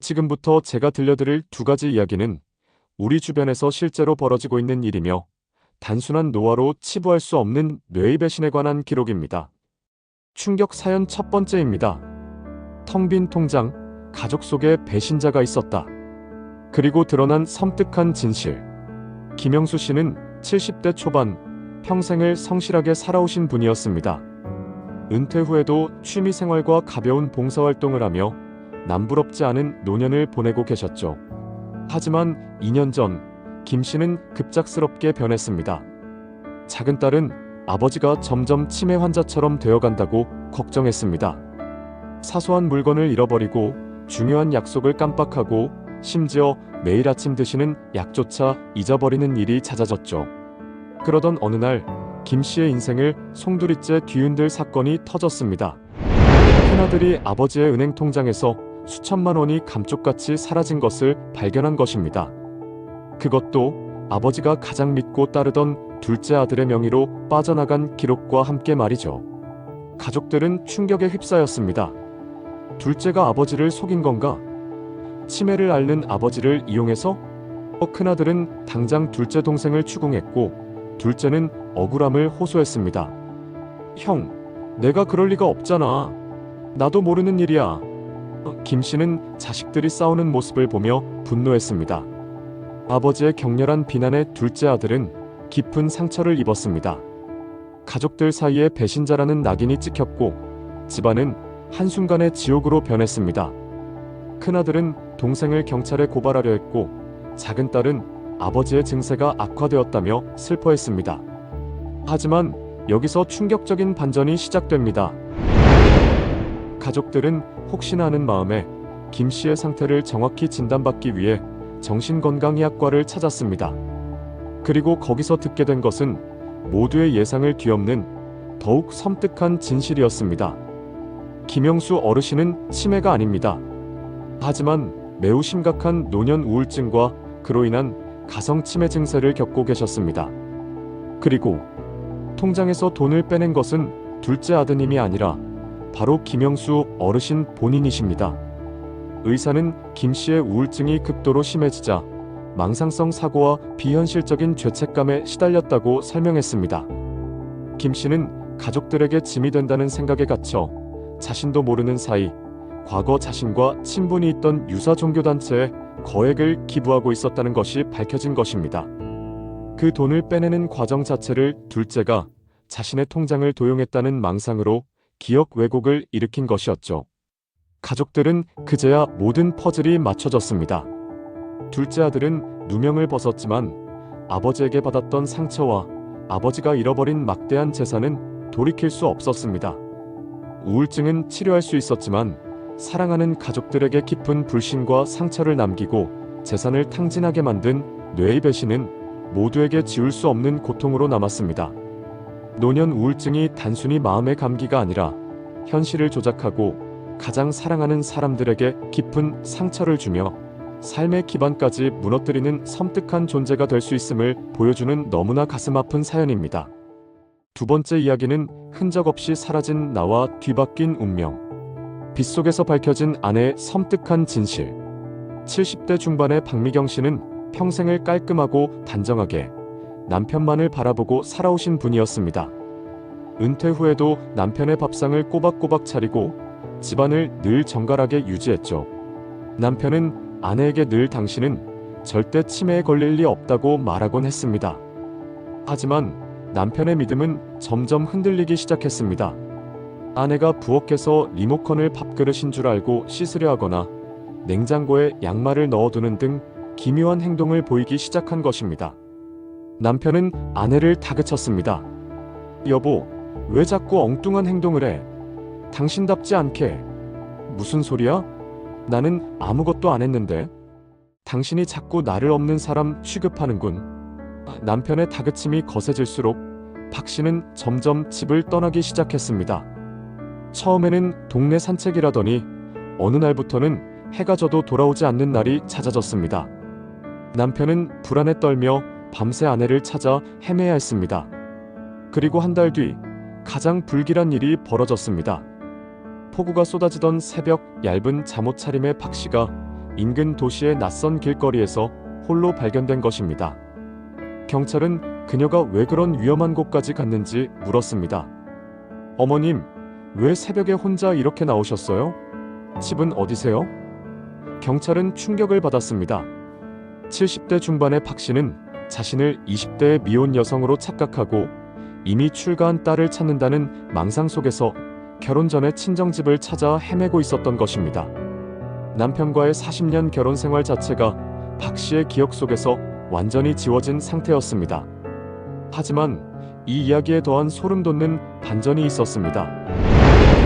지금부터 제가 들려드릴 두 가지 이야기는 우리 주변에서 실제로 벌어지고 있는 일이며 단순한 노화로 치부할 수 없는 뇌의 배신에 관한 기록입니다. 충격 사연 첫 번째입니다. 텅 빈 통장, 가족 속에 배신자가 있었다. 그리고 드러난 섬뜩한 진실. 김영수 씨는 70대 초반, 평생을 성실하게 살아오신 분이었습니다. 은퇴 후에도 취미생활과 가벼운 봉사활동을 하며 남부럽지 않은 노년을 보내고 계셨죠. 하지만 2년 전, 김 씨는 급작스럽게 변했습니다. 작은 딸은 아버지가 점점 치매 환자처럼 되어간다고 걱정했습니다. 사소한 물건을 잃어버리고 중요한 약속을 깜빡하고 심지어 매일 아침 드시는 약조차 잊어버리는 일이 잦아졌죠. 그러던 어느 날 김 씨의 인생을 송두리째 뒤흔들 사건이 터졌습니다. 큰아들이 아버지의 은행 통장에서 수천만 원이 감쪽같이 사라진 것을 발견한 것입니다. 그것도 아버지가 가장 믿고 따르던 둘째 아들의 명의로 빠져나간 기록과 함께 말이죠. 가족들은 충격에 휩싸였습니다. 둘째가 아버지를 속인 건가? 치매를 앓는 아버지를 이용해서? 큰아들은 당장 둘째 동생을 추궁했고 둘째는 억울함을 호소했습니다. 형, 내가 그럴 리가 없잖아. 나도 모르는 일이야. 김 씨는 자식들이 싸우는 모습을 보며 분노했습니다. 아버지의 격렬한 비난에 둘째 아들은 깊은 상처를 입었습니다. 가족들 사이에 배신자라는 낙인이 찍혔고 집안은 한순간에 지옥으로 변했습니다. 큰아들은 동생을 경찰에 고발하려 했고 작은 딸은 아버지의 증세가 악화되었다며 슬퍼했습니다. 하지만 여기서 충격적인 반전이 시작됩니다. 가족들은 혹시나 하는 마음에 김 씨의 상태를 정확히 진단받기 위해 정신건강의학과를 찾았습니다. 그리고 거기서 듣게 된 것은 모두의 예상을 뒤엎는 더욱 섬뜩한 진실이었습니다. 김영수 어르신은 치매가 아닙니다. 하지만 매우 심각한 노년 우울증과 그로 인한 가성치매 증세를 겪고 계셨습니다. 그리고 통장에서 돈을 빼낸 것은 둘째 아드님이 아니라 바로 김영수 어르신 본인이십니다. 의사는 김 씨의 우울증이 극도로 심해지자 망상성 사고와 비현실적인 죄책감에 시달렸다고 설명했습니다. 김 씨는 가족들에게 짐이 된다는 생각에 갇혀 자신도 모르는 사이 과거 자신과 친분이 있던 유사 종교단체에 거액을 기부하고 있었다는 것이 밝혀진 것입니다. 그 돈을 빼내는 과정 자체를 둘째가 자신의 통장을 도용했다는 망상으로 기억 왜곡을 일으킨 것이었죠. 가족들은 그제야 모든 퍼즐이 맞춰졌습니다. 둘째 아들은 누명을 벗었지만 아버지에게 받았던 상처와 아버지가 잃어버린 막대한 재산은 돌이킬 수 없었습니다. 우울증은 치료할 수 있었지만 사랑하는 가족들에게 깊은 불신과 상처를 남기고 재산을 탕진하게 만든 뇌의 배신은 모두에게 지울 수 없는 고통으로 남았습니다. 노년 우울증이 단순히 마음의 감기가 아니라 현실을 조작하고 가장 사랑하는 사람들에게 깊은 상처를 주며 삶의 기반까지 무너뜨리는 섬뜩한 존재가 될 수 있음을 보여주는 너무나 가슴 아픈 사연입니다. 두 번째 이야기는 흔적 없이 사라진 나와 뒤바뀐 운명. 빗속에서 밝혀진 아내의 섬뜩한 진실. 70대 중반의 박미경 씨는 평생을 깔끔하고 단정하게 남편만을 바라보고 살아오신 분이었습니다. 은퇴 후에도 남편의 밥상을 꼬박꼬박 차리고 집안을 늘 정갈하게 유지했죠. 남편은 아내에게 늘 당신은 절대 치매에 걸릴 리 없다고 말하곤 했습니다. 하지만 남편의 믿음은 점점 흔들리기 시작했습니다. 아내가 부엌에서 리모컨을 밥그릇인 줄 알고 씻으려 하거나 냉장고에 양말을 넣어두는 등 기묘한 행동을 보이기 시작한 것입니다. 남편은 아내를 다그쳤습니다. 여보, 왜 자꾸 엉뚱한 행동을 해? 당신답지 않게. 무슨 소리야? 나는 아무것도 안 했는데. 당신이 자꾸 나를 없는 사람 취급하는군. 남편의 다그침이 거세질수록 박 씨는 점점 집을 떠나기 시작했습니다. 처음에는 동네 산책이라더니 어느 날부터는 해가 져도 돌아오지 않는 날이 잦아졌습니다. 남편은 불안에 떨며 밤새 아내를 찾아 헤매야 했습니다. 그리고 한 달 뒤 가장 불길한 일이 벌어졌습니다. 폭우가 쏟아지던 새벽 얇은 잠옷 차림의 박 씨가 인근 도시의 낯선 길거리에서 홀로 발견된 것입니다. 경찰은 그녀가 왜 그런 위험한 곳까지 갔는지 물었습니다. 어머님, 왜 새벽에 혼자 이렇게 나오셨어요? 집은 어디세요? 경찰은 충격을 받았습니다. 70대 중반의 박 씨는 자신을 20대의 미혼 여성으로 착각하고 이미 출가한 딸을 찾는다는 망상 속에서 결혼 전에 친정집을 찾아 헤매고 있었던 것입니다. 남편과의 40년 결혼 생활 자체가 박 씨의 기억 속에서 완전히 지워진 상태였습니다. 하지만 이 이야기에 더한 소름 돋는 반전이 있었습니다.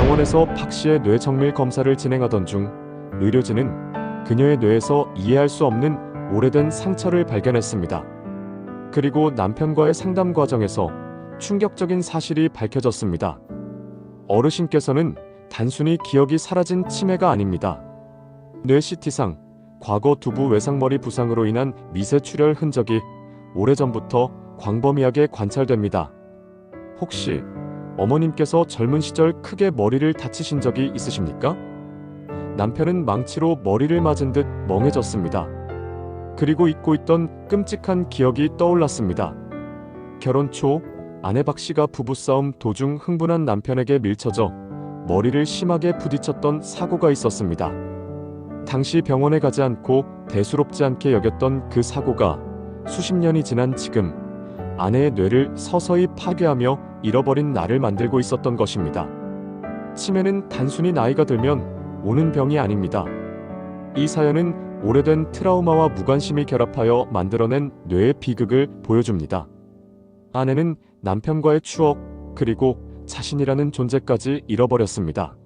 병원에서 박 씨의 뇌 정밀 검사를 진행하던 중 의료진은 그녀의 뇌에서 이해할 수 없는 오래된 상처를 발견했습니다. 그리고 남편과의 상담 과정에서 충격적인 사실이 밝혀졌습니다. 어르신께서는 단순히 기억이 사라진 치매가 아닙니다. 뇌 CT상 과거 두부 외상머리 부상으로 인한 미세출혈 흔적이 오래전부터 광범위하게 관찰됩니다. 혹시 어머님께서 젊은 시절 크게 머리를 다치신 적이 있으십니까? 남편은 망치로 머리를 맞은 듯 멍해졌습니다. 그리고 잊고 있던 끔찍한 기억이 떠올랐습니다. 결혼 초 아내 박 씨가 부부싸움 도중 흥분한 남편에게 밀쳐져 머리를 심하게 부딪혔던 사고가 있었습니다. 당시 병원에 가지 않고 대수롭지 않게 여겼던 그 사고가 수십 년이 지난 지금 아내의 뇌를 서서히 파괴하며 잃어버린 나를 만들고 있었던 것입니다. 치매는 단순히 나이가 들면 오는 병이 아닙니다. 이 사연은 오래된 트라우마와 무관심이 결합하여 만들어낸 뇌의 비극을 보여줍니다. 아내는 남편과의 추억, 그리고 자신이라는 존재까지 잃어버렸습니다.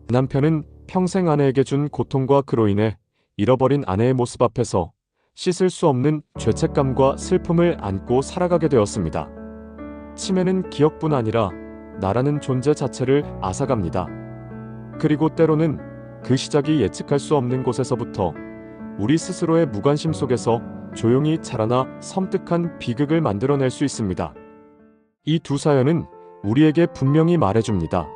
남편은 평생 아내에게 준 고통과 그로 인해 잃어버린 아내의 모습 앞에서 씻을 수 없는 죄책감과 슬픔을 안고 살아가게 되었습니다. 치매는 기억뿐 아니라 나라는 존재 자체를 앗아갑니다. 그리고 때로는 그 시작이 예측할 수 없는 곳에서부터 우리 스스로의 무관심 속에서 조용히 자라나 섬뜩한 비극을 만들어낼 수 있습니다. 이 두 사연은 우리에게 분명히 말해줍니다.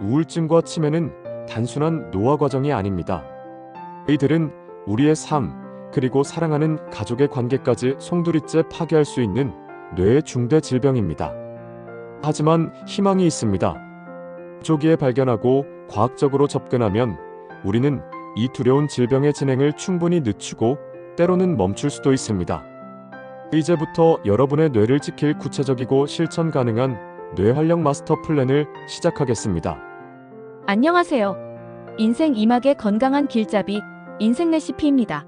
우울증과 치매는 단순한 노화 과정이 아닙니다. 이들은 우리의 삶, 그리고 사랑하는 가족의 관계까지 송두리째 파괴할 수 있는 뇌의 중대 질병입니다. 하지만 희망이 있습니다. 조기에 발견하고 과학적으로 접근하면 우리는 이 두려운 질병의 진행을 충분히 늦추고 때로는 멈출 수도 있습니다. 이제부터 여러분의 뇌를 지킬 구체적이고 실천 가능한 뇌활력 마스터 플랜을 시작하겠습니다. 안녕하세요. 인생 2막의 건강한 길잡이 인생 레시피입니다.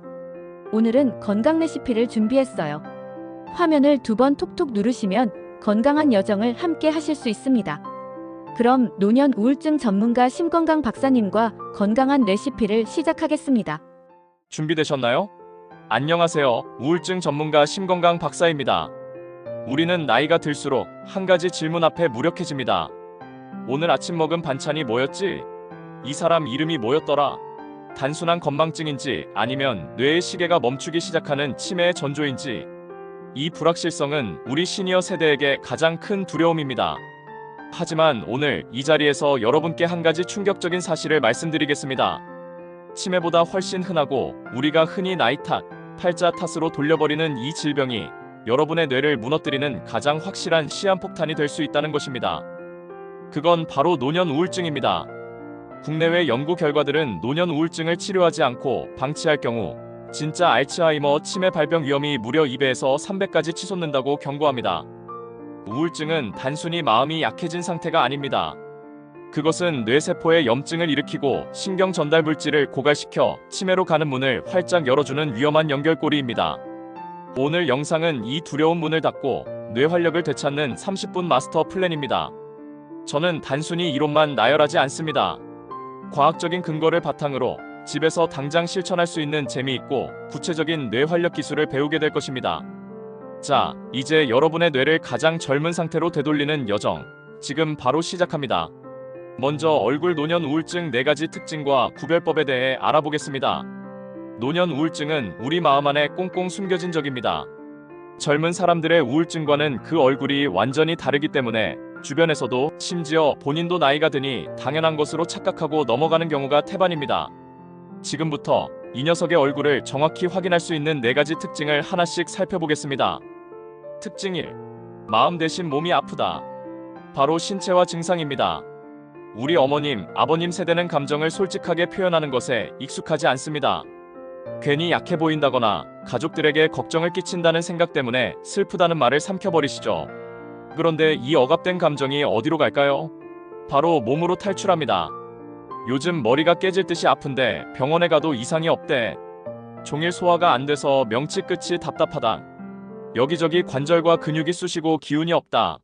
오늘은 건강 레시피를 준비했어요. 화면을 2번 톡톡 누르시면 건강한 여정을 함께 하실 수 있습니다. 그럼 노년 우울증 전문가 심건강 박사님과 건강한 레시피를 시작하겠습니다. 준비되셨나요? 안녕하세요. 우울증 전문가 심건강 박사입니다. 우리는 나이가 들수록 한 가지 질문 앞에 무력해집니다. 오늘 아침 먹은 반찬이 뭐였지? 이 사람 이름이 뭐였더라? 단순한 건망증인지 아니면 뇌의 시계가 멈추기 시작하는 치매의 전조인지, 이 불확실성은 우리 시니어 세대에게 가장 큰 두려움입니다. 하지만 오늘 이 자리에서 여러분께 한 가지 충격적인 사실을 말씀드리겠습니다. 치매보다 훨씬 흔하고 우리가 흔히 나이 탓, 팔자 탓으로 돌려버리는 이 질병이 여러분의 뇌를 무너뜨리는 가장 확실한 시한폭탄이 될 수 있다는 것입니다. 그건 바로 노년 우울증입니다. 국내외 연구 결과들은 노년 우울증을 치료하지 않고 방치할 경우 진짜 알츠하이머 치매 발병 위험이 무려 2배에서 3배까지 치솟는다고 경고합니다. 우울증은 단순히 마음이 약해진 상태가 아닙니다. 그것은 뇌세포에 염증을 일으키고 신경 전달 물질을 고갈시켜 치매로 가는 문을 활짝 열어주는 위험한 연결고리입니다. 오늘 영상은 이 두려운 문을 닫고 뇌활력을 되찾는 30분 마스터 플랜입니다. 저는 단순히 이론만 나열하지 않습니다. 과학적인 근거를 바탕으로 집에서 당장 실천할 수 있는 재미있고 구체적인 뇌활력 기술을 배우게 될 것입니다. 자, 이제 여러분의 뇌를 가장 젊은 상태로 되돌리는 여정, 지금 바로 시작합니다. 먼저 얼굴 노년 우울증 4가지 특징과 구별법에 대해 알아보겠습니다. 노년 우울증은 우리 마음 안에 꽁꽁 숨겨진 적입니다. 젊은 사람들의 우울증과는 그 얼굴이 완전히 다르기 때문에 주변에서도 심지어 본인도 나이가 드니 당연한 것으로 착각하고 넘어가는 경우가 태반입니다. 지금부터 이 녀석의 얼굴을 정확히 확인할 수 있는 4가지 특징을 하나씩 살펴보겠습니다. 특징 1. 마음 대신 몸이 아프다. 바로 신체화 증상입니다. 우리 어머님, 아버님 세대는 감정을 솔직하게 표현하는 것에 익숙하지 않습니다. 괜히 약해 보인다거나 가족들에게 걱정을 끼친다는 생각 때문에 슬프다는 말을 삼켜버리시죠. 그런데 이 억압된 감정이 어디로 갈까요? 바로 몸으로 탈출합니다. 요즘 머리가 깨질 듯이 아픈데 병원에 가도 이상이 없대. 종일 소화가 안 돼서 명치 끝이 답답하다. 여기저기 관절과 근육이 쑤시고 기운이 없다.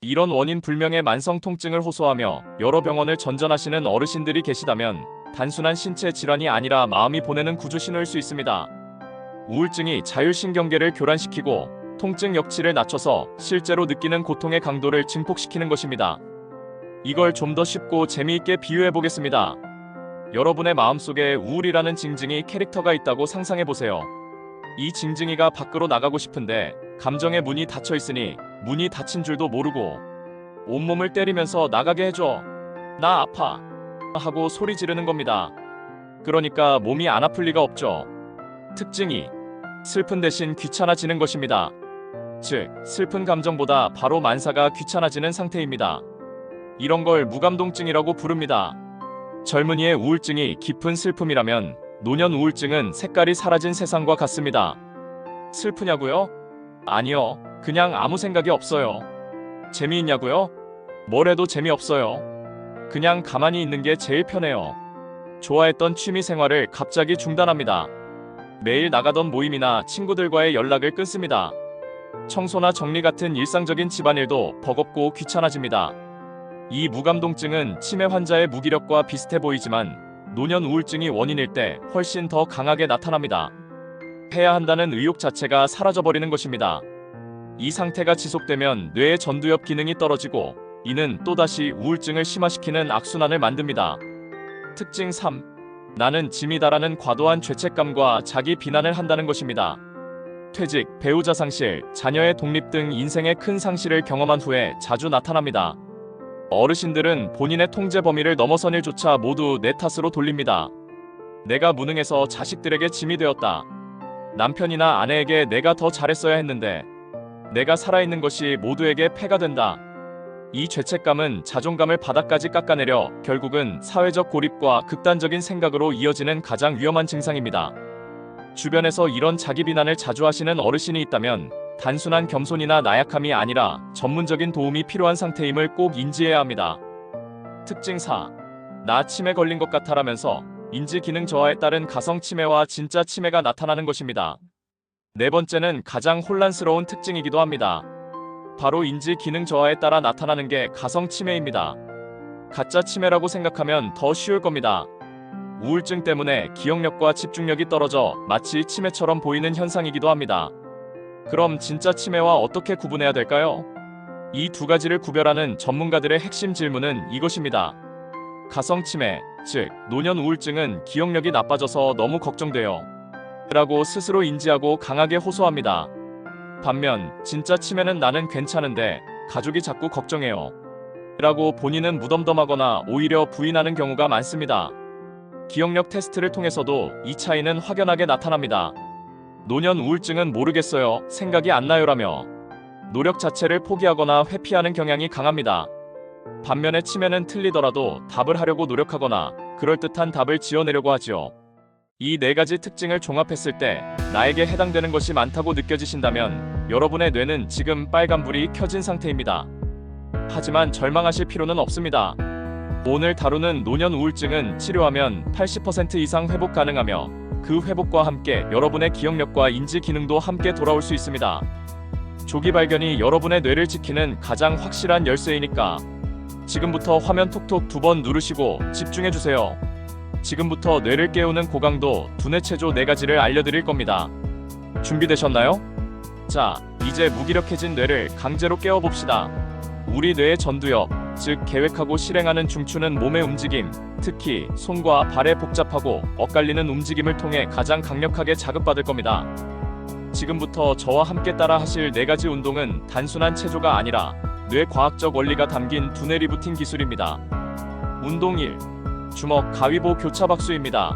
이런 원인 불명의 만성 통증을 호소하며 여러 병원을 전전하시는 어르신들이 계시다면 단순한 신체 질환이 아니라 마음이 보내는 구조 신호일 수 있습니다. 우울증이 자율신경계를 교란시키고 통증 역치를 낮춰서 실제로 느끼는 고통의 강도를 증폭시키는 것입니다. 이걸 좀 더 쉽고 재미있게 비유해 보겠습니다. 여러분의 마음속에 우울이라는 징징이 캐릭터가 있다고 상상해 보세요. 이 징징이가 밖으로 나가고 싶은데 감정의 문이 닫혀 있으니 문이 닫힌 줄도 모르고 온몸을 때리면서 나가게 해줘. 나 아파. 하고 소리 지르는 겁니다. 그러니까 몸이 안 아플 리가 없죠. 특징 2. 슬픈 대신 귀찮아지는 것입니다. 즉, 슬픈 감정보다 바로 만사가 귀찮아지는 상태입니다. 이런 걸 무감동증이라고 부릅니다. 젊은이의 우울증이 깊은 슬픔이라면 노년 우울증은 색깔이 사라진 세상과 같습니다. 슬프냐고요? 아니요. 그냥 아무 생각이 없어요. 재미있냐고요? 뭘 해도 재미없어요. 그냥 가만히 있는 게 제일 편해요. 좋아했던 취미 생활을 갑자기 중단합니다. 매일 나가던 모임이나 친구들과의 연락을 끊습니다. 청소나 정리 같은 일상적인 집안일도 버겁고 귀찮아집니다. 이 무감동증은 치매 환자의 무기력과 비슷해 보이지만 노년 우울증이 원인일 때 훨씬 더 강하게 나타납니다. 해야 한다는 의욕 자체가 사라져버리는 것입니다. 이 상태가 지속되면 뇌의 전두엽 기능이 떨어지고 이는 또다시 우울증을 심화시키는 악순환을 만듭니다. 특징 3. 나는 짐이다라는 과도한 죄책감과 자기 비난을 한다는 것입니다. 퇴직, 배우자 상실, 자녀의 독립 등 인생의 큰 상실을 경험한 후에 자주 나타납니다. 어르신들은 본인의 통제 범위를 넘어선 일조차 모두 내 탓으로 돌립니다. 내가 무능해서 자식들에게 짐이 되었다. 남편이나 아내에게 내가 더 잘했어야 했는데 내가 살아있는 것이 모두에게 폐가 된다. 이 죄책감은 자존감을 바닥까지 깎아내려 결국은 사회적 고립과 극단적인 생각으로 이어지는 가장 위험한 증상입니다. 주변에서 이런 자기 비난을 자주 하시는 어르신이 있다면 단순한 겸손이나 나약함이 아니라 전문적인 도움이 필요한 상태임을 꼭 인지해야 합니다. 특징 4. 나 치매 걸린 것 같아라면서 인지 기능 저하에 따른 가성 치매와 진짜 치매가 나타나는 것입니다. 4번째는 가장 혼란스러운 특징이기도 합니다. 바로 인지 기능 저하에 따라 나타나는 게 가성 치매입니다. 가짜 치매라고 생각하면 더 쉬울 겁니다. 우울증 때문에 기억력과 집중력이 떨어져 마치 치매처럼 보이는 현상이기도 합니다. 그럼 진짜 치매와 어떻게 구분해야 될까요? 이 두 가지를 구별하는 전문가들의 핵심 질문은 이것입니다. 가성 치매, 즉 노년 우울증은 기억력이 나빠져서 너무 걱정돼요 라고 스스로 인지하고 강하게 호소합니다. 반면 진짜 치매는 나는 괜찮은데 가족이 자꾸 걱정해요 라고 본인은 무덤덤하거나 오히려 부인하는 경우가 많습니다. 기억력 테스트를 통해서도 이 차이는 확연하게 나타납니다. 노년 우울증은 모르겠어요, 생각이 안 나요라며 노력 자체를 포기하거나 회피하는 경향이 강합니다. 반면에 치매는 틀리더라도 답을 하려고 노력하거나 그럴듯한 답을 지어내려고 하지요. 이 4가지 특징을 종합했을 때 나에게 해당되는 것이 많다고 느껴지신다면 여러분의 뇌는 지금 빨간불이 켜진 상태입니다. 하지만 절망하실 필요는 없습니다. 오늘 다루는 노년 우울증은 치료하면 80% 이상 회복 가능하며 그 회복과 함께 여러분의 기억력과 인지 기능도 함께 돌아올 수 있습니다. 조기 발견이 여러분의 뇌를 지키는 가장 확실한 열쇠이니까 지금부터 화면 톡톡 2번 누르시고 집중해주세요. 지금부터 뇌를 깨우는 고강도 두뇌 체조 4가지를 알려드릴 겁니다. 준비되셨나요? 자, 이제 무기력해진 뇌를 강제로 깨워봅시다. 우리 뇌의 전두엽, 즉 계획하고 실행하는 중추는 몸의 움직임, 특히 손과 발의 복잡하고 엇갈리는 움직임을 통해 가장 강력하게 자극받을 겁니다. 지금부터 저와 함께 따라 하실 4가지 운동은 단순한 체조가 아니라 뇌과학적 원리가 담긴 두뇌 리부팅 기술입니다. 운동 1. 주먹 가위보 교차 박수입니다.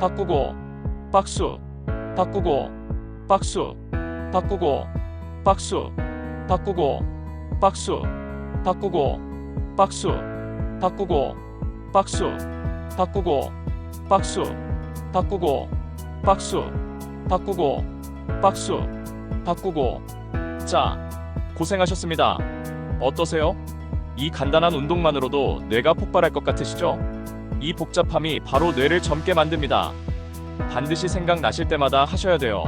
바꾸고 박수 바꾸고 박수 바꾸고 박수 바꾸고 박수 바꾸고 박수 바꾸고 박수 바꾸고 박수 바꾸고 박수 바꾸고 박수 바꾸고. 자, 고생하셨습니다. 어떠세요? 이 간단한 운동만으로도 뇌가 폭발할 것 같으시죠? 이 복잡함이 바로 뇌를 젊게 만듭니다. 반드시 생각나실 때마다 하셔야 돼요.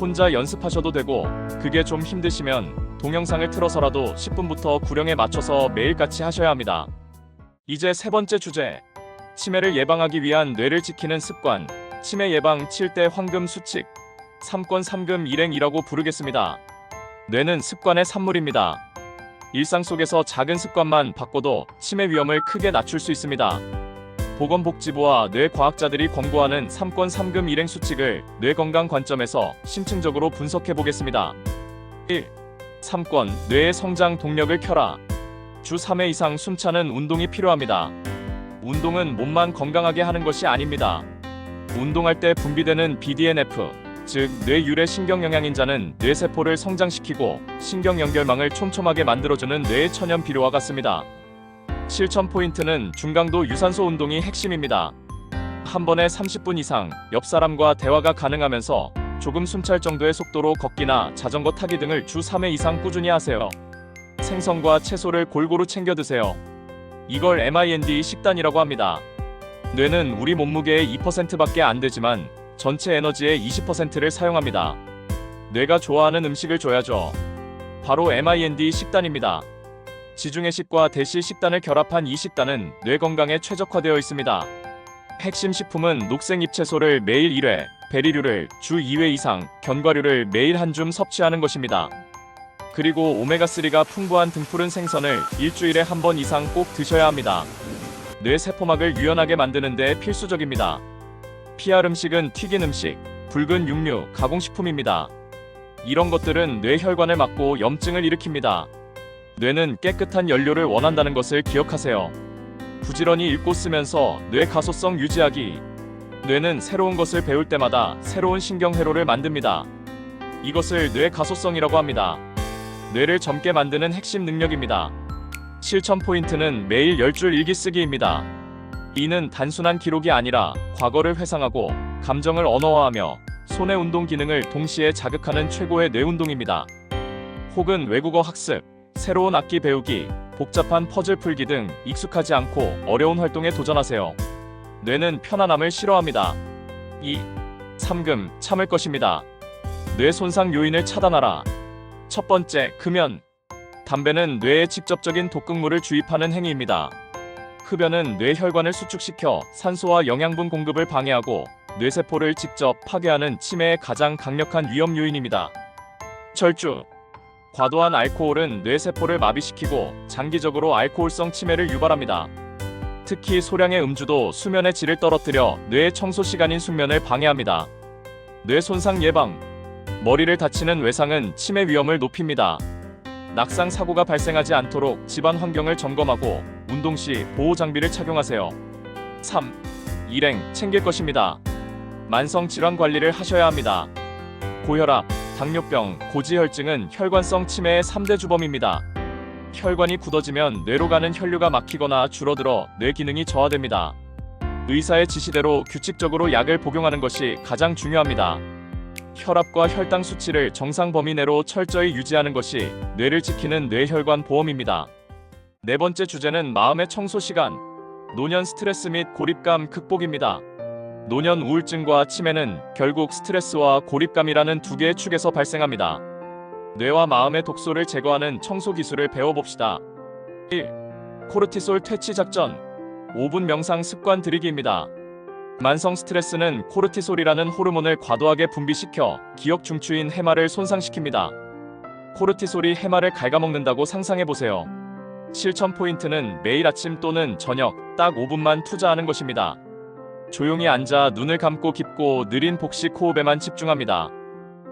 혼자 연습하셔도 되고, 그게 좀 힘드시면 동영상을 틀어서라도 10분부터 구령에 맞춰서 매일같이 하셔야 합니다. 이제 세 번째 주제, 치매를 예방하기 위한 뇌를 지키는 습관, 치매 예방 7대 황금 수칙, 3권 3금 일행이라고 부르겠습니다. 뇌는 습관의 산물입니다. 일상 속에서 작은 습관만 바꿔도 치매 위험을 크게 낮출 수 있습니다. 보건복지부와 뇌과학자들이 권고하는 3권 3금 일행 수칙을 뇌건강 관점에서 심층적으로 분석해 보겠습니다. 1. 3권 뇌의 성장 동력을 켜라. 주 3회 이상 숨차는 운동이 필요합니다. 운동은 몸만 건강하게 하는 것이 아닙니다. 운동할 때 분비되는 BDNF, 즉 뇌유래 신경영양인자는 뇌세포를 성장시키고 신경연결망을 촘촘하게 만들어주는 뇌의 천연 비료와 같습니다. 실천 포인트는 중강도 유산소 운동이 핵심입니다. 한 번에 30분 이상 옆 사람과 대화가 가능하면서 조금 숨찰 정도의 속도로 걷기나 자전거 타기 등을 주 3회 이상 꾸준히 하세요. 생선과 채소를 골고루 챙겨 드세요. 이걸 MIND 식단이라고 합니다. 뇌는 우리 몸무게의 2%밖에 안 되지만 전체 에너지의 20%를 사용합니다. 뇌가 좋아하는 음식을 줘야죠. 바로 MIND 식단입니다. 지중해식과 대시 식단을 결합한 이 식단은 뇌 건강에 최적화되어 있습니다. 핵심 식품은 녹색 잎채소를 매일 1회, 베리류를 주 2회 이상, 견과류를 매일 한 줌 섭취하는 것입니다. 그리고 오메가3가 풍부한 등푸른 생선을 일주일에 한 번 이상 꼭 드셔야 합니다. 뇌 세포막을 유연하게 만드는 데 필수적입니다. 피할 음식은 튀긴 음식, 붉은 육류, 가공식품입니다. 이런 것들은 뇌혈관을 막고 염증을 일으킵니다. 뇌는 깨끗한 연료를 원한다는 것을 기억하세요. 부지런히 읽고 쓰면서 뇌 가소성 유지하기. 뇌는 새로운 것을 배울 때마다 새로운 신경회로를 만듭니다. 이것을 뇌 가소성이라고 합니다. 뇌를 젊게 만드는 핵심 능력입니다. 실천 포인트는 매일 10줄 일기 쓰기입니다. 이는 단순한 기록이 아니라 과거를 회상하고 감정을 언어화하며 손의 운동 기능을 동시에 자극하는 최고의 뇌 운동입니다. 혹은 외국어 학습, 새로운 악기 배우기, 복잡한 퍼즐 풀기 등 익숙하지 않고 어려운 활동에 도전하세요. 뇌는 편안함을 싫어합니다. 2. 3금 참을 것입니다. 뇌 손상 요인을 차단하라. 첫 번째, 금연. 담배는 뇌에 직접적인 독극물을 주입하는 행위입니다. 흡연은 뇌혈관을 수축시켜 산소와 영양분 공급을 방해하고 뇌세포를 직접 파괴하는 치매의 가장 강력한 위험 요인입니다. 절주. 과도한 알코올은 뇌세포를 마비시키고 장기적으로 알코올성 치매를 유발합니다. 특히 소량의 음주도 수면의 질을 떨어뜨려 뇌의 청소 시간인 숙면을 방해합니다. 뇌 손상 예방. 머리를 다치는 외상은 치매 위험을 높입니다. 낙상 사고가 발생하지 않도록 집안 환경을 점검하고 운동 시 보호 장비를 착용하세요. 3. 일행 챙길 것입니다. 만성 질환 관리를 하셔야 합니다. 고혈압, 당뇨병, 고지혈증은 혈관성 치매의 3대 주범입니다. 혈관이 굳어지면 뇌로 가는 혈류가 막히거나 줄어들어 뇌 기능이 저하됩니다. 의사의 지시대로 규칙적으로 약을 복용하는 것이 가장 중요합니다. 혈압과 혈당 수치를 정상 범위 내로 철저히 유지하는 것이 뇌를 지키는 뇌혈관 보험입니다. 네 번째 주제는 마음의 청소 시간, 노년 스트레스 및 고립감 극복입니다. 노년 우울증과 치매는 결국 스트레스와 고립감이라는 두 개의 축에서 발생합니다. 뇌와 마음의 독소를 제거하는 청소 기술을 배워봅시다. 1. 코르티솔 퇴치 작전. 5분 명상 습관 들이기입니다. 만성 스트레스는 코르티솔이라는 호르몬을 과도하게 분비시켜 기억 중추인 해마를 손상시킵니다. 코르티솔이 해마를 갉아먹는다고 상상해보세요. 실천 포인트는 매일 아침 또는 저녁 딱 5분만 투자하는 것입니다. 조용히 앉아 눈을 감고 깊고 느린 복식 호흡에만 집중합니다.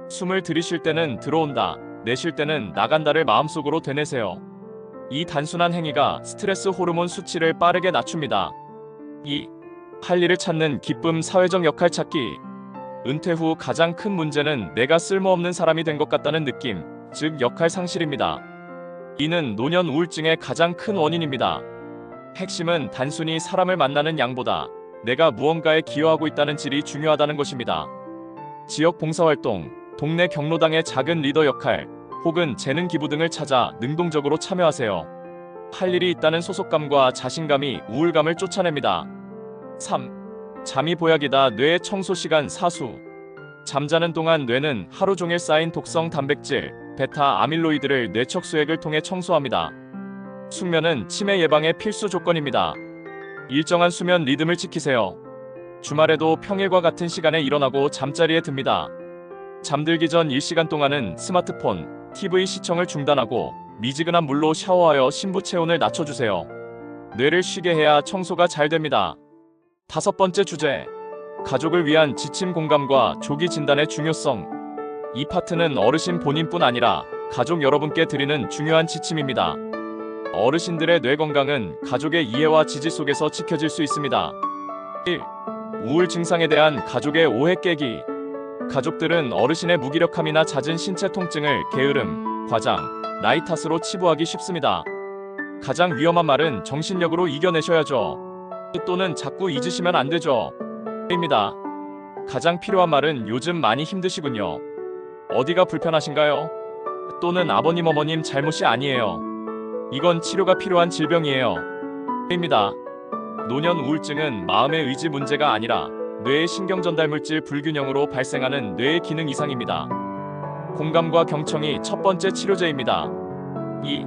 숨을 들이쉴 때는 들어온다, 내쉴 때는 나간다를 마음속으로 되뇌세요. 이 단순한 행위가 스트레스 호르몬 수치를 빠르게 낮춥니다. 2. 할 일을 찾는 기쁨, 사회적 역할 찾기. 은퇴 후 가장 큰 문제는 내가 쓸모없는 사람이 된 것 같다는 느낌, 즉 역할 상실입니다. 이는 노년 우울증의 가장 큰 원인입니다. 핵심은 단순히 사람을 만나는 양보다 내가 무언가에 기여하고 있다는 질이 중요하다는 것입니다. 지역 봉사활동, 동네 경로당의 작은 리더 역할, 혹은 재능 기부 등을 찾아 능동적으로 참여하세요. 할 일이 있다는 소속감과 자신감이 우울감을 쫓아냅니다. 3. 잠이 보약이다. 뇌의 청소 시간 사수. 잠자는 동안 뇌는 하루 종일 쌓인 독성 단백질, 베타 아밀로이드를 뇌척 수액을 통해 청소합니다. 숙면은 치매 예방의 필수 조건입니다. 일정한 수면 리듬을 지키세요. 주말에도 평일과 같은 시간에 일어나고 잠자리에 듭니다. 잠들기 전 1시간 동안은 스마트폰, TV 시청을 중단하고 미지근한 물로 샤워하여 심부 체온을 낮춰주세요. 뇌를 쉬게 해야 청소가 잘 됩니다. 5번째 주제, 가족을 위한 지침 공감과 조기 진단의 중요성. 이 파트는 어르신 본인뿐 아니라 가족 여러분께 드리는 중요한 지침입니다. 어르신들의 뇌 건강은 가족의 이해와 지지 속에서 지켜질 수 있습니다. 1. 우울 증상에 대한 가족의 오해 깨기. 가족들은 어르신의 무기력함이나 잦은 신체 통증을 게으름, 과장, 나이 탓으로 치부하기 쉽습니다. 가장 위험한 말은 정신력으로 이겨내셔야죠. 또는 자꾸 잊으시면 안 되죠. 입니다. 가장 필요한 말은 요즘 많이 힘드시군요. 어디가 불편하신가요? 또는 아버님 어머님 잘못이 아니에요. 이건 치료가 필요한 질병이에요. 입니다. 노년 우울증은 마음의 의지 문제가 아니라 뇌의 신경전달물질 불균형으로 발생하는 뇌의 기능 이상입니다. 공감과 경청이 첫 번째 치료제입니다. 2.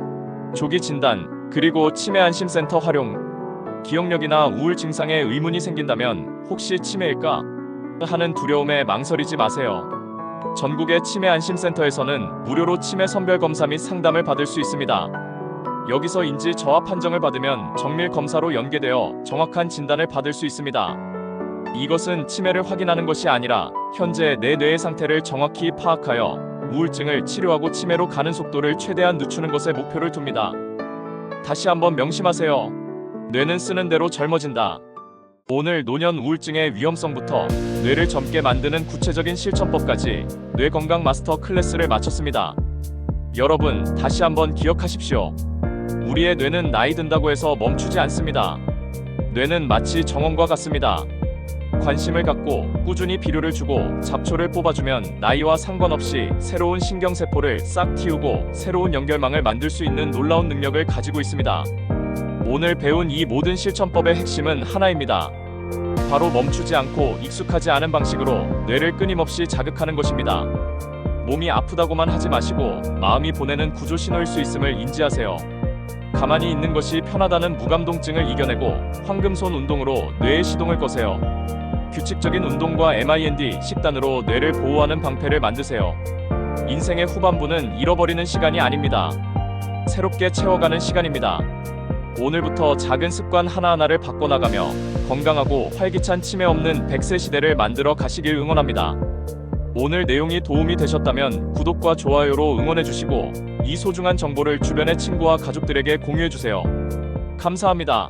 조기 진단, 그리고 치매 안심센터 활용. 기억력이나 우울 증상에 의문이 생긴다면 혹시 치매일까? 하는 두려움에 망설이지 마세요. 전국의 치매 안심센터에서는 무료로 치매 선별 검사 및 상담을 받을 수 있습니다. 여기서 인지 저하 판정을 받으면 정밀 검사로 연계되어 정확한 진단을 받을 수 있습니다. 이것은 치매를 확인하는 것이 아니라 현재 내 뇌의 상태를 정확히 파악하여 우울증을 치료하고 치매로 가는 속도를 최대한 늦추는 것에 목표를 둡니다. 다시 한번 명심하세요. 뇌는 쓰는 대로 젊어진다. 오늘 노년 우울증의 위험성부터 뇌를 젊게 만드는 구체적인 실천법까지 뇌 건강 마스터 클래스를 마쳤습니다. 여러분, 다시 한번 기억하십시오. 우리의 뇌는 나이 든다고 해서 멈추지 않습니다. 뇌는 마치 정원과 같습니다. 관심을 갖고 꾸준히 비료를 주고 잡초를 뽑아주면 나이와 상관없이 새로운 신경세포를 싹 틔우고 새로운 연결망을 만들 수 있는 놀라운 능력을 가지고 있습니다. 오늘 배운 이 모든 실천법의 핵심은 하나입니다. 바로 멈추지 않고 익숙하지 않은 방식으로 뇌를 끊임없이 자극하는 것입니다. 몸이 아프다고만 하지 마시고 마음이 보내는 구조 신호일 수 있음을 인지하세요. 가만히 있는 것이 편하다는 무감동증을 이겨내고 황금손 운동으로 뇌의 시동을 거세요. 규칙적인 운동과 MIND 식단으로 뇌를 보호하는 방패를 만드세요. 인생의 후반부는 잃어버리는 시간이 아닙니다. 새롭게 채워가는 시간입니다. 오늘부터 작은 습관 하나하나를 바꿔나가며 건강하고 활기찬 치매 없는 100세 시대를 만들어 가시길 응원합니다. 오늘 내용이 도움이 되셨다면 구독과 좋아요로 응원해주시고 이 소중한 정보를 주변의 친구와 가족들에게 공유해주세요. 감사합니다.